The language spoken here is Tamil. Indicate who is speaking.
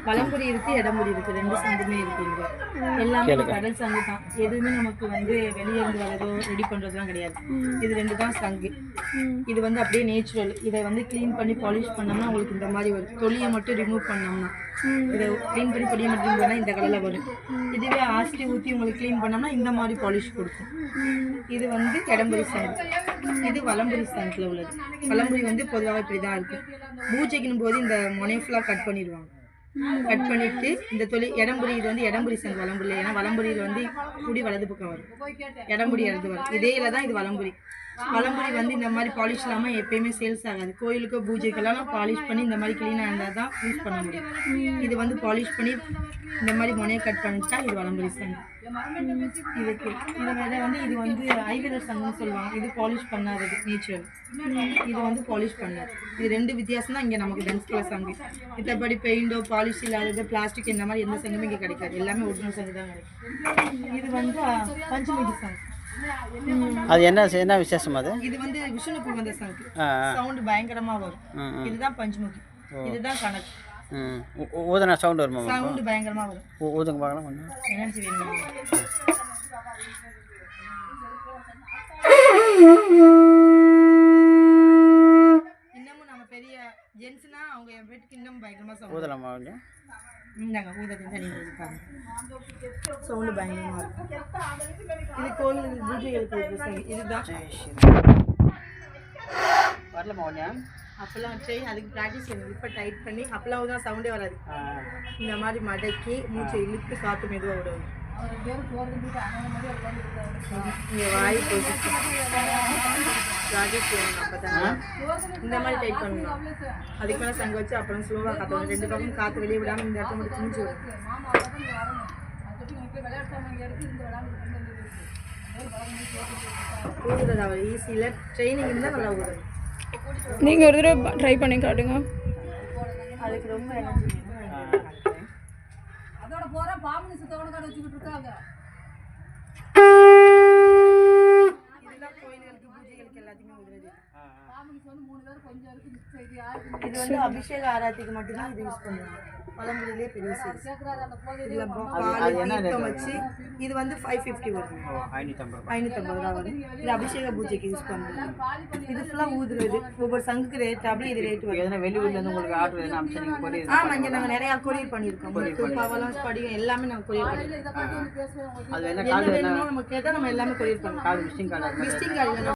Speaker 1: வலம்புரி இருக்குது, இடம்புரி இருக்குது, 2 சங்குமே இருக்குங்க. எல்லாமே கடல் சங்கு தான். எதுவுமே நமக்கு வந்து வெளியே இருந்து வரதோ ரெடி பண்ணுறதுலாம் கிடையாது. இது 2 தான் சங்கு. இது வந்து அப்படியே நேச்சுரல். இதை வந்து க்ளீன் பண்ணி பாலிஷ் பண்ணோம்னா உங்களுக்கு இந்த மாதிரி வரும். தொலியை மட்டும் ரிமூவ் பண்ணோம்னா, இதை க்ளீன் பண்ணி பொடியை மட்டும் ரிமூவ் பண்ணால் இந்த கலரில் வரும். இதுவே ஆஸ்டி ஊற்றி உங்களுக்கு க்ளீன் பண்ணோம்னா இந்த மாதிரி பாலிஷ் கொடுக்கும். இது வந்து இடம்புரி சங்கு. இது வலம்புரி சங்கில் உள்ளது. வலம்புரி வந்து பொதுவாக இப்படி தான் இருக்கும். பூஜைக்குன்னு போது இந்த முனையை ஃபுல்லாக கட் பண்ணிடுவாங்க. கட் பண்ணிவிட்டு இந்த இடம்புரி, இது வந்து இடம்புரி சங்கு வலம்புரி. ஏன்னா வலம்புரியில் வந்து குடி வலது பக்கம் வரும், இடம்புரி இடது வரும். இதேல தான் இது வலம்புரி. வலம்புரி வந்து இந்த மாதிரி பாலிஷ் இல்லாமல் எப்பயுமே சேல்ஸ் ஆகாது. கோயிலுக்கோ பூஜைக்கெல்லாம் பாலிஷ் பண்ணி இந்த மாதிரி க்ளீனாக இருந்தால் தான் யூஸ் பண்ண முடியும். இது வந்து பாலிஷ் பண்ணி இந்த மாதிரி முனையை கட் பண்ணிட்டா இது வலம்புரி சங்கு. இதுக்கு இதை வந்து இது வந்து ஐவிரல் சங்குன்னு சொல்லுவாங்க. இது பாலிஷ் பண்ணாதது நேச்சுரல். இது வந்து பாலிஷ் பண்ணாது. இது 2 வித்தியாசம் தான் இங்கே நமக்கு டென்ஸ்குள்ள சங்கு. மற்றபடி பெயிண்டோ பாலிஷ் இல்லாதது பிளாஸ்டிக் இந்த மாதிரி எந்த சங்குமே இங்கே கிடைக்காது. எல்லாமே ஒரிஜினல் சங்கு தான் கிடைக்கும். இது வந்து பஞ்சமுகி சங்கு.
Speaker 2: அது என்ன விசேஷம்? அது
Speaker 1: இது வந்து விஷ்ணுக்கு வந்த சங்கு. சவுண்ட் பயங்கரமா வரும். இதுதான் பஞ்சமுகி. இதுதான் கணக்கு.
Speaker 2: ஊதுனா சவுண்ட் வருமா?
Speaker 1: சவுண்ட் பயங்கரமா வரும்.
Speaker 2: ஊதுங்க பார்க்கலாம் கொஞ்சம்.
Speaker 1: எனர்ஜி வேணும். இன்னமும் நம்ம பெரிய ஜென்ஸ்னா அவங்க வீட்டுக்கு இன்னும் பயங்கரமா சவுண்ட்
Speaker 2: ஊதலாமா கொஞ்சம்?
Speaker 1: இந்தாங்க ஊதத்தை தண்ணி ஊதிப்பாங்க. சவுண்டு பயங்கரமாக இருக்கும். இது கோயில் பூஜைகளுக்கு இதுதான்
Speaker 2: வரலாமா கொஞ்சம்?
Speaker 1: அப்பெல்லாம் வச்சு அதுக்கு ப்ராக்டிஸ் வேணும். இப்போ டைட் பண்ணி அப்பெல்லாம் தான் சவுண்டே வராது. இந்த மாதிரி மடக்கி மூச்சை இழுத்து காற்று மெதுவாக விடுவோம். இங்கே வாய் போட்டு ப்ராஜெக்ட் வேணும். அப்போ தான் இந்த மாதிரி டைட் பண்ணணும். அதுக்கு மேலே சங்க வச்சு அப்புறம் ஸ்லோவாக காற்றணும். 2 பக்கம் காற்று வெளியே விடாமல் இந்த இடத்துல மட்டும் மூச்சு விடும். ஊதுறது அவர் ஈஸியில் ட்ரைனிங் இருந்தால் நல்லா ஊதுறது.
Speaker 3: நீங்கள் ஒரு தடவை ட்ரை பண்ணி காட்டுங்க.
Speaker 1: அதுக்கு ரொம்ப எனர்ஜி வேணும்.
Speaker 4: அதோட போகிற பாம்பு சுத்தவன கடை வச்சுக்கிட்டு இருக்காங்க.
Speaker 1: இதெல்லாம் கோயில்களுக்கு பூஜைகளுக்கு எல்லாத்தையுமே ஊதுறது.
Speaker 4: பாம்பு வந்து 3 பேர் கொஞ்சம் இருக்கு.
Speaker 1: இது வந்து அபிஷேக ஆராத்திக்கு மட்டும்தான் இது யூஸ் பண்ணுவாங்க. பழம்புரியிலே பெரிய சைஸ். இதில் பால் தீர்த்தம் வச்சு இது வந்து 550 வரும். 550 ரூபா வரும். இது அபிஷேக பூஜைக்கு யூஸ் பண்ணுறது. இது ஃபுல்லாக ஊதுறது. ஒவ்வொரு சங்குக்கு ரேட் அப்படி இது ரேட் வரும்.
Speaker 2: எதனா வெளியூர்லேருந்து உங்களுக்கு ஆர்டர் எதனா அம்சம் கொரியர்?
Speaker 1: ஆமாம், இங்கே நாங்கள் நிறையா கொரியர் பண்ணியிருக்கோம். பவளம் ஸ்படிகம் எல்லாமே நாங்கள் கொரியர் பண்ணியிருக்கோம்.
Speaker 2: அது என்ன
Speaker 1: என்ன வேணுமோ நமக்கு கேட்டால் நம்ம எல்லாமே கொரியர் பண்ணுவோம்.
Speaker 2: Visiting card
Speaker 1: visiting card